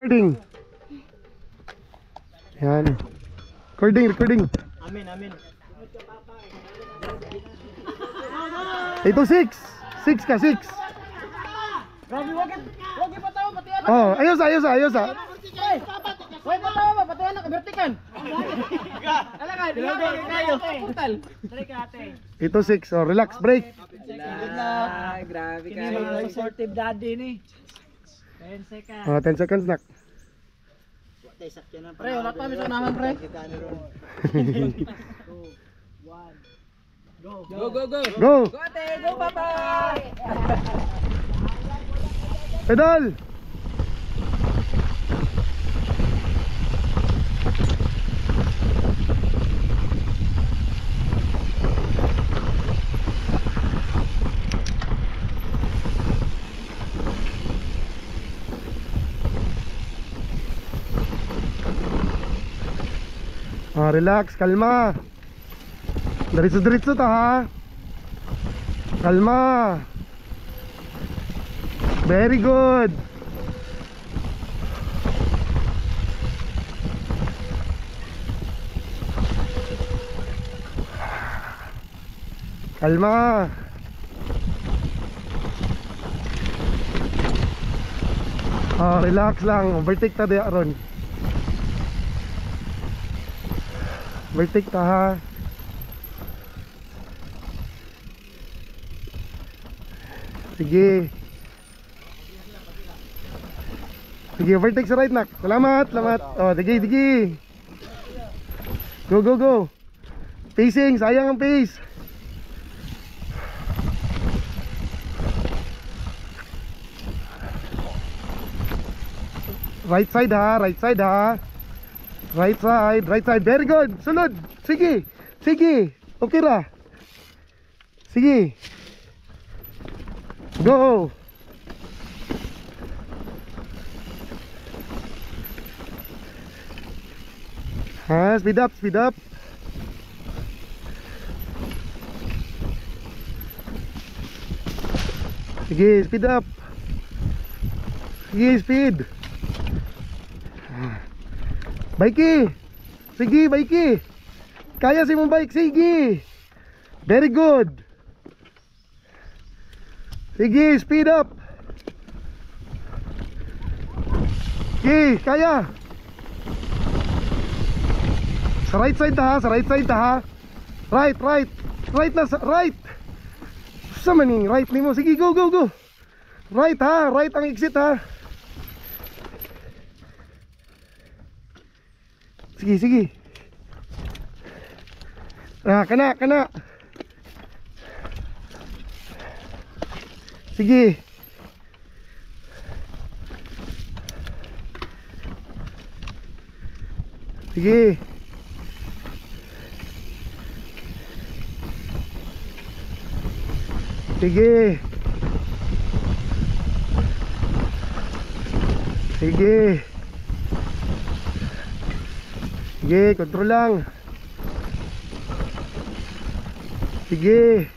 Recording. Yan. Recording. Amin. Ito 6. 6 ka, 6. Grabe, wag pa tayo, pati anak. Oh, ayos. Wag pa tayo, pati anak, vertikan. Alaga, kayo. Portal. Dali ka ate. Ito 6. Oh, relax, break. Grabe ka. Supportive daddy ni. 10 seconds. Oh, 10 seconds nak. Pre, wala pa mismo naman pre. 2 1 Go. Go. Go ate, go papa. Pedal. Relax, kalma. Diretso ta ha. Kalma. Very good. Kalma. Relax lang. Overtake ta diya ron. Overtake ta ha. Sige, overtake sa right nak. Salamat. Oh, sige. Go. Pacing, sayang ang pace. Right side ha. Right side. Very good. Sunod. Sige. Okay ra. Sige. Go. Speed up. Sige, speed up. Sige, speed. Bike. Kaya si mong bike. Sige. Very good. Sige, speed up. Sige, kaya. Sa right side ta ha. Right na sa right. Sa maning right nimo. Sige, go. Right ha, right ang exit ha. Sige. Kana. Sige. Sige. Sige, kontrol lang. Sige.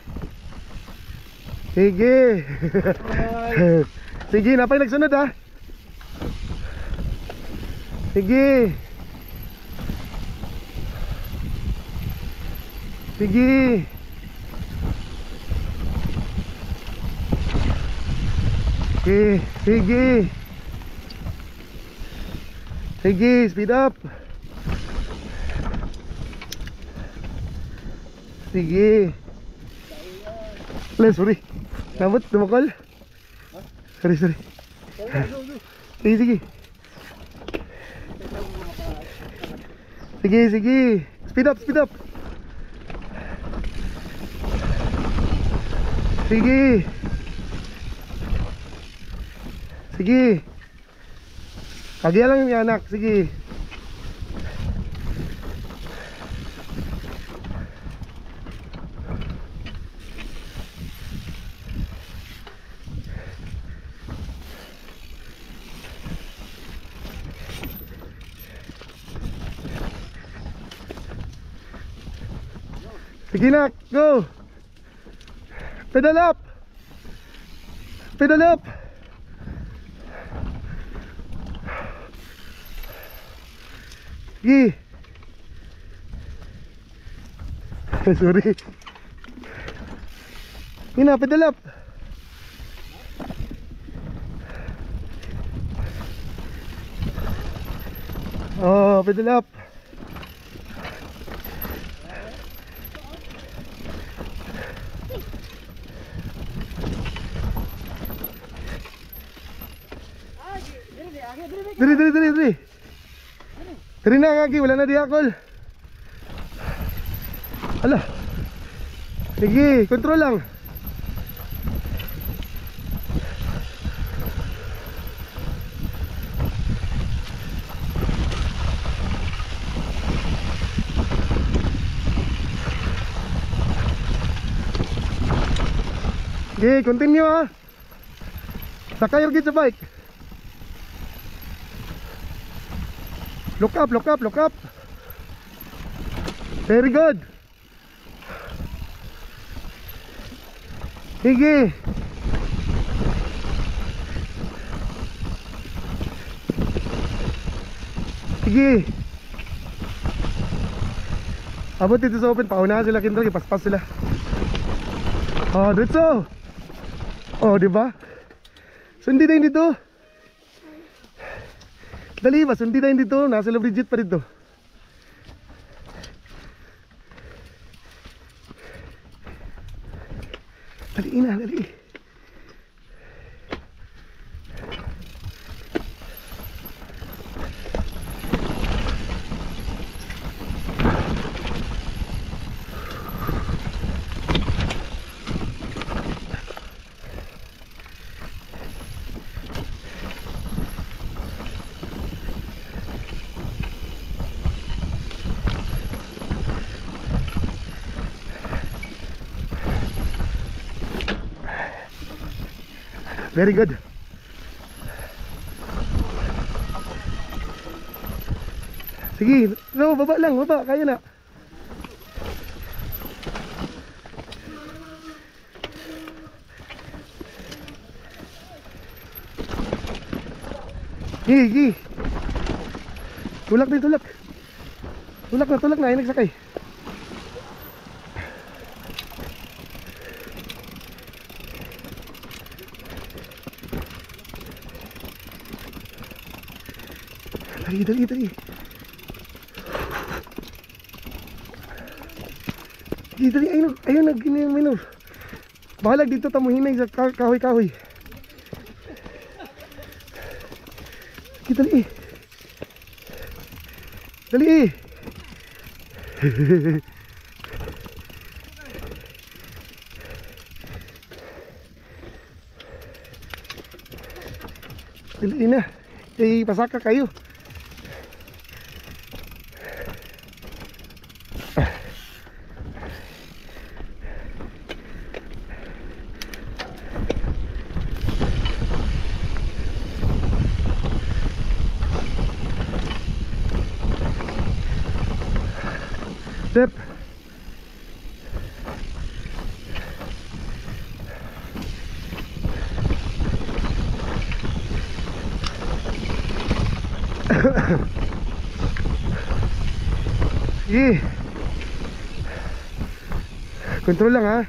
Sige, napay nagsunod ha. Sige. Sige, speed up. Sige. Sorry. Namot, tumakal. Sorry. Sige. Sige. Speed up. Sige. Kagaya lang yung anak. Sige. Sige nak, go. Pedal up. Sige. Sorry. Ina, pedal up. Oh, pedal up. Diri. Diri na kaki, wala na diakol. Ala. Sige, kontrol lang. Sige, continue ha. Sakay yung sa bike. Look up. Very good. Sige. Sige. Abot dito sa open, paunahan sila kindro, ipaspas sila. Oh, diretso. Oh, di ba? Sundi na yun dito. Dali ba, sundi na yun dito. Nasa Bridget pa dito. Dali na, dali. Very good. Sige, no, baba lang, baba, kaya na. Sige. Tulak din, tulak. Tulak na, ay nagsakay. Dali. Dali, ayun nag-minor. Bahalag dito tamuhinay sa kahoy-kahoy. Dali. Dali na. Pasaka kayo. Step. Sige. Kontrol lang ha.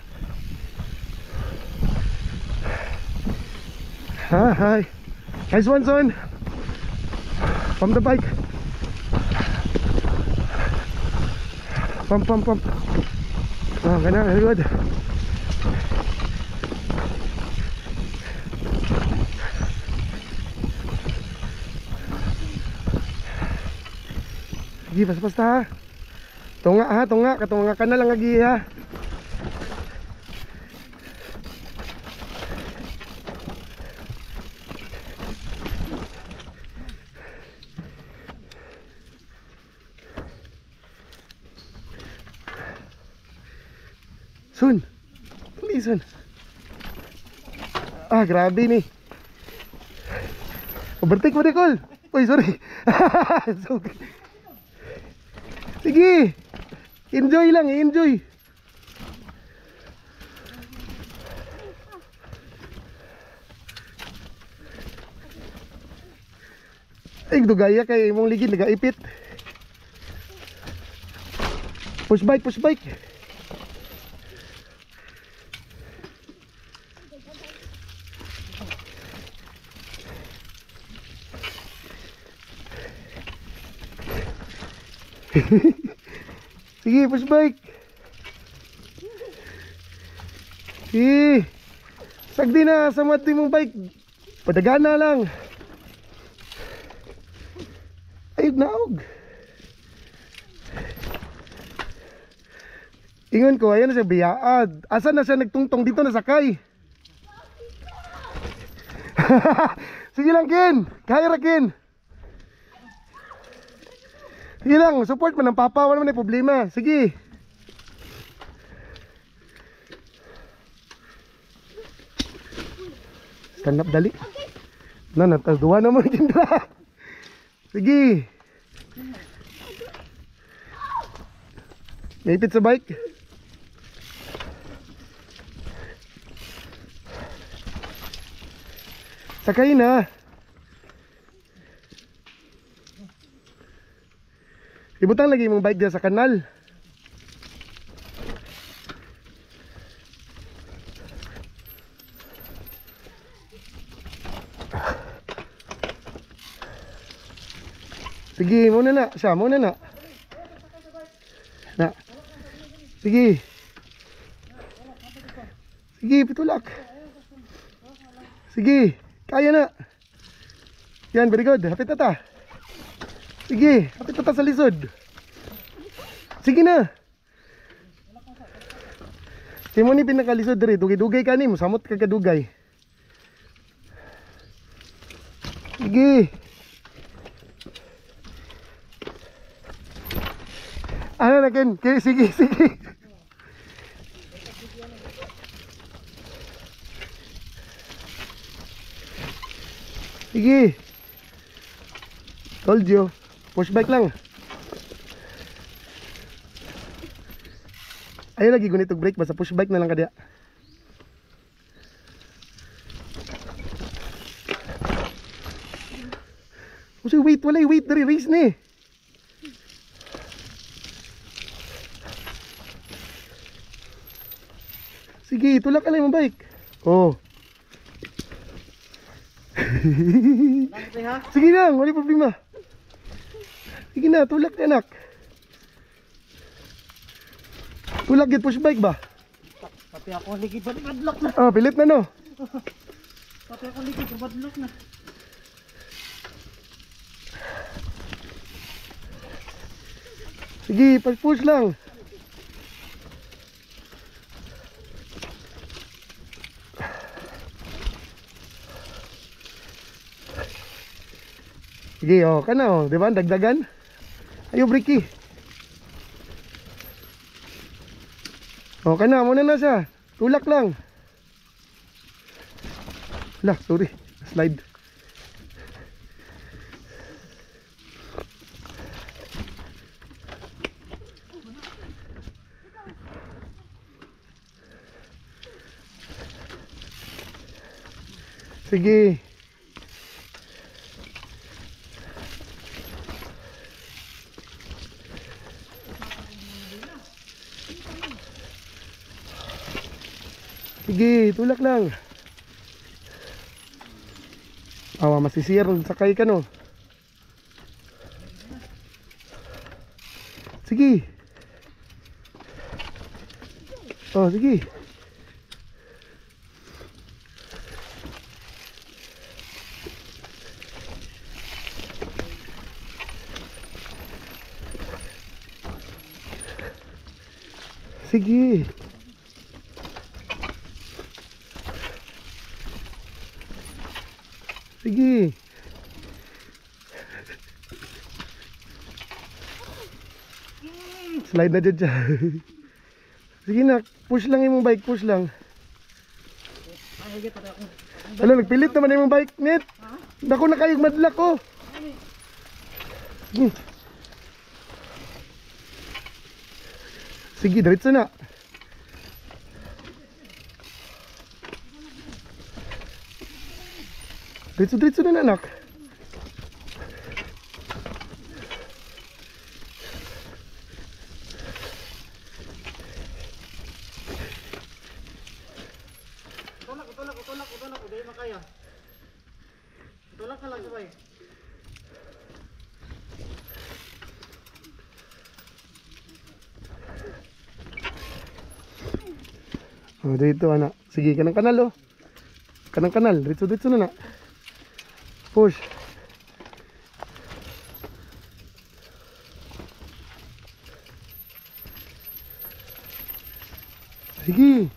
Hi. Nice one, son. Pump the bike. Pump. Oh, ganun, very good. Sige, basta ha. Tunga, katunga ka na lang lagi ha. Sun. Hindi, Sun. Ah, grabe ni. Overtake mo, Nicole. Uy, sorry. Sige. Enjoy lang, enjoy. Ay, dugaya kay imong ligid nagaipit. Push bike, push bike. Sige, push bike. Sige. Sagdi na sa mati mong bike. Padagana lang. Ayog na og. Ingon ko, ayan na siya biyaad. Asa na siya nagtungtong dito na sakay. Sige lang Ken. Kaya ra Ken. Sige lang, support man ng papa, wala man ay problema. Sige. Stand up dali. Na natagawa na mo Kendra. Sige. Naipit sa bike. Sakay na. Ibutang lagi mong bike dyan sa kanal. Sige, muna na. Siya, muna na. Na. Sige. Sige, pitulak. Sige, kaya na. Yan, very good. Hapit na ta. Sige, hapit na ta sa lisod. Sige na. Sige mo ni pinakalisod diri. Dugay-dugay ka ni. Musamot ka kadugay. Sige. Ano na Ken? Sige, sige. Sige. Told you. Push bike lang. Ayaw lagi gunit og brake. Basta push bike na lang kadya. Kasi wait. Walay wait. Dari race ni. Sige, tulak ka lang yung bike. Oh. Sige lang, wala problema. Sige na, tulak na anak. Tulak yun, push bike ba? Pati ako ligi badlock na. Oh, pilit na no. Pati ako ligi badlock na. Sige, pag-push lang. Sige, oh, kana oh, di ba? Dagdagan. Ayo, Bricky. Oh, kana, muna na siya. Tulak lang. Lah, sorry. Slide. Sige. Sige, tulak lang. Awa, masisir. Sakay ka no. Sige. Oh, sige. Sige. Sige. Slide na dyan siya. Sige na, push lang yung bike, push lang. Ano, nagpilit naman yung bike, net. Dako na kayong madlak ko. Sige. Sige, diretso na. Diretso na anak. Hindi makaya. Tulak ka lang sabay. Oh, dito anak. Sige, kanang kanal oh. Kanang kanal, dito na na. Push. Sige.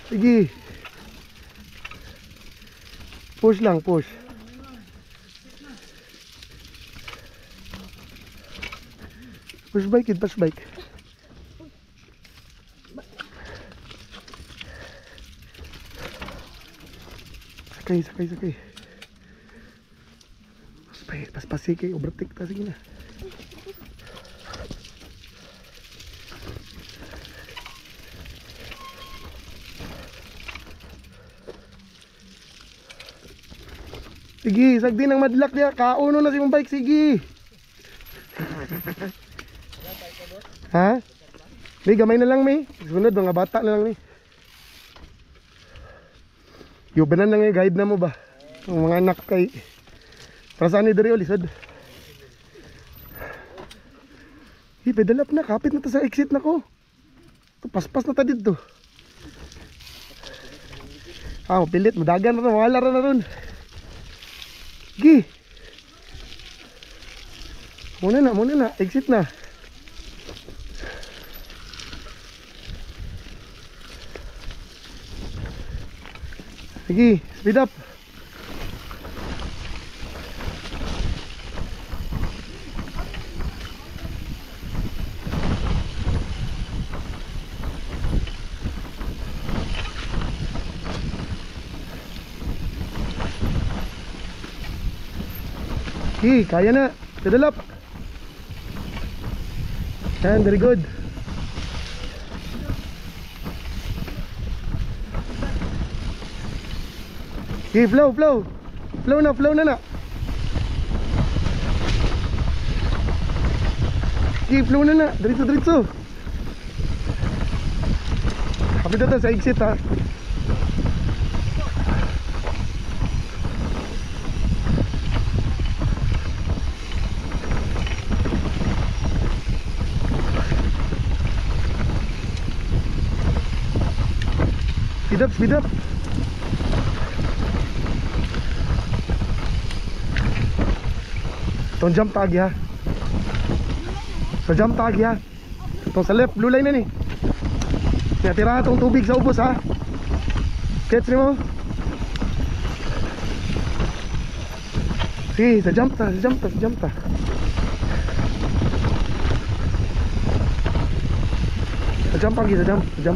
Sige. Push lang, push. Push bike, kid, push bike. Sakay. Paspasi kay overtake ta, sige na. Sige, sagdi ng madlak niya. Kauno na si mong bike, sige. Ha? May gamay na lang, may. Sunod, mga bata na lang, may. Yubanan na nga, guide na mo ba? Ang mga anak kay... Para saan ni Dari o, lisod? Pedal up na, kapit na to sa exit na ko. Paspas na ta dito. Pilit, madagan na, wala na ron. Gi. Muna na, exit na. Sige, speed up. Sige, kaya na. Pedal up. Yan, very good. Okay, flow na. Okay, flow na. Diretso. Kapit na to sa exit ha. Speed up. Itong jump tag ya. Sa jump tag ya. Itong sa left, blue line na ni. Tira itong tubig sa ubos ha. Catch ni mo. Sige, sa jump ta. Sa jump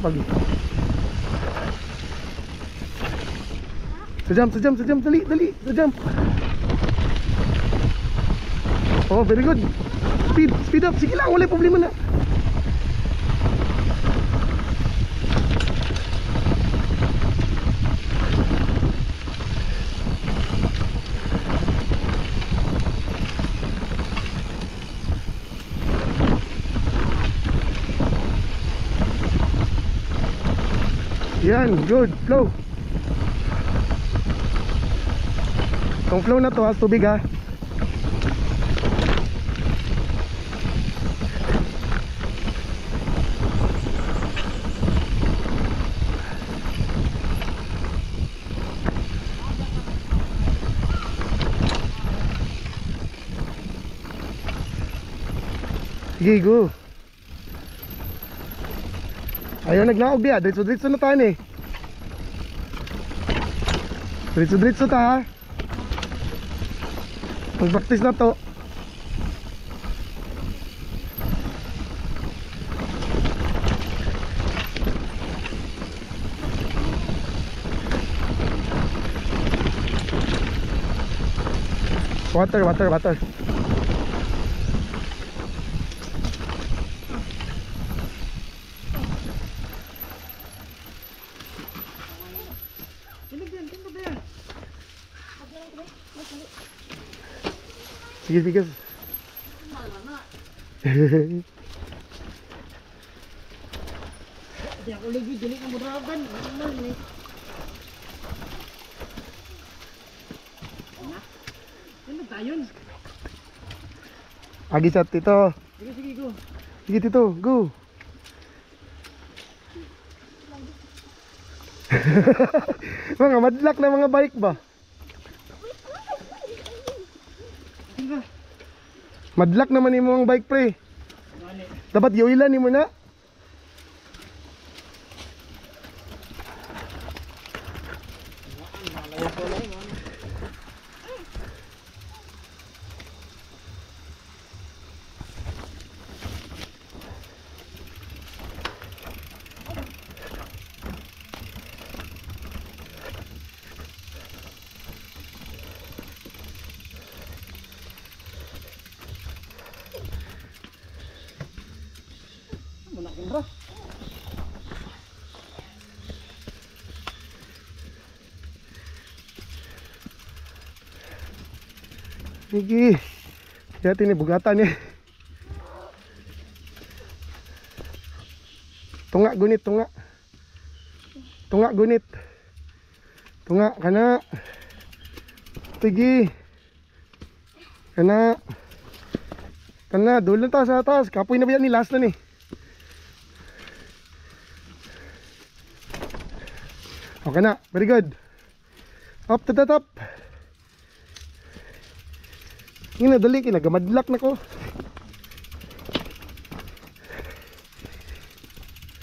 lagi. Sa jump, dali, sa jump. Oh, very good. Speed up, sige lang, wala problema na. Yan, good, flow. Itong flow na to has tubig ha. Sige, go. Ayaw naglaog diya. Diretso na tayo eh. Diretso ta ha. Mag-practice na to. Water. Sige. Di ako lagi, dili ka mudragan. Ano tayo? Agi sa tito. Sige, sige, go. Sige tito, go. Mga madlak na mga bike ba? Sige. Madlak naman yung mga bike pre. Dapat yoilan mo na. Muna bro. Sige. Dati ni bugatan eh. Tunga gunit, tunga. Tunga gunit. Tunga kana. Sige. Kana. Kana dulo ta sa atas. Kapoy na ba yan ni last na ni? Okay na, very good. Up to the top. Ini dali kinagamadlak na ko.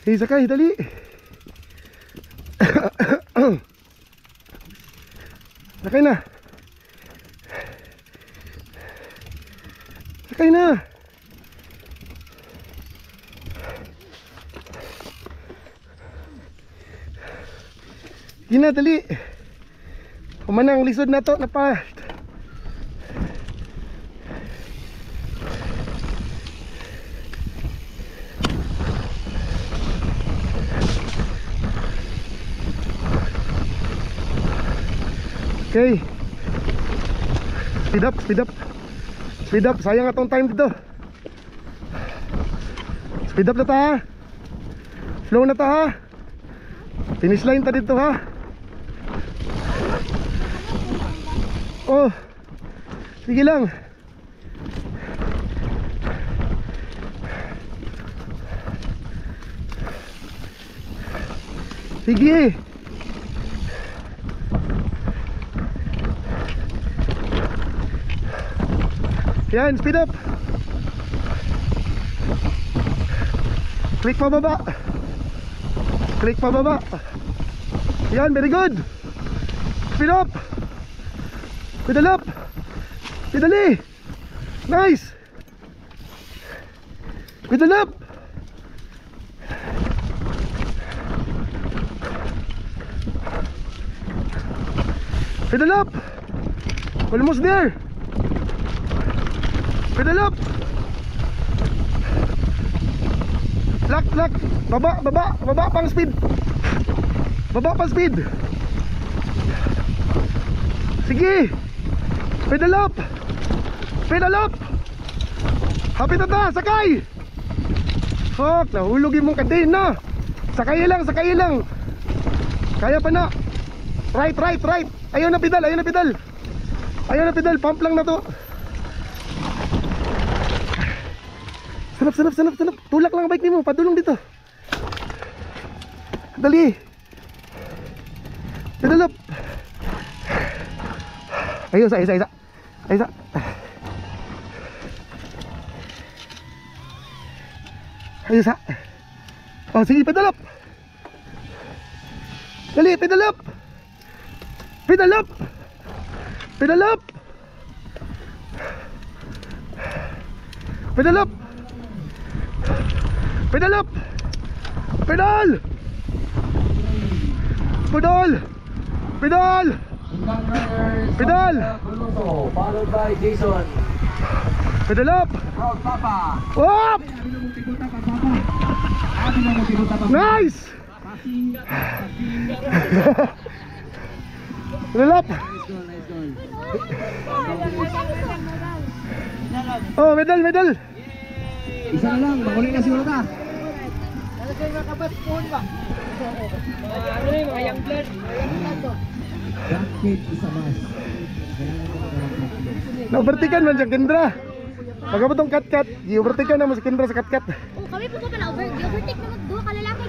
Hey, sakay dali. Sakay na. Sakay na. Gina dali. Kumanang lisod na to na pa. Okay. Speed up, speed up. Speed up, sayang atong time dito. Speed up na ta ha. Slow na ta ha. Finish line ta dito ha. Oh. Sige lang. Sige. Yan, speed up. Click pababa. Click pababa. Yan, very good. Speed up. Pedal up. Pedali. Nice. Pedal up. Pedal up. Almost there. Pedal up. Lock, lock. Baba, baba, baba pang speed. Baba pang speed. Sige. Pedal up. Pedal up. Hapit na ta, sakay. Fuck, nahulog yung mong kadena. Sakay lang, sakay lang. Kaya pa na. Right, right, right. Ayaw na pedal, ayaw na pedal. Ayaw na pedal, pump lang na to. Sanap, sanap, sanap, sanap. Tulak lang ang bike mo, padulong dito. Dali. Pedal up. Ayo, isa, isa, isa. Isa. Ayo, isa. Oh, sige, pedal up. Dali, pedal up. Pedal up. Pedal up. Pedal up. Pedal up. Pedal. Pedal. Pedal. Pedal. Followed by Jason. Pedal up. Proud Papa. Up. Nice. Pedal up. Oh, medal, medal. Isa na lang, mahuli na siguro ka. Kasi nakabat phone ba? Ano yung mga young blood? Black cake isa mas. Na-overtaken man siya, Kendra. Pagkabot kat-kat, i-overtaken na mo si Kendra sa kat-kat. Oh, kami po ko pala overtake na magduha ka lalaki.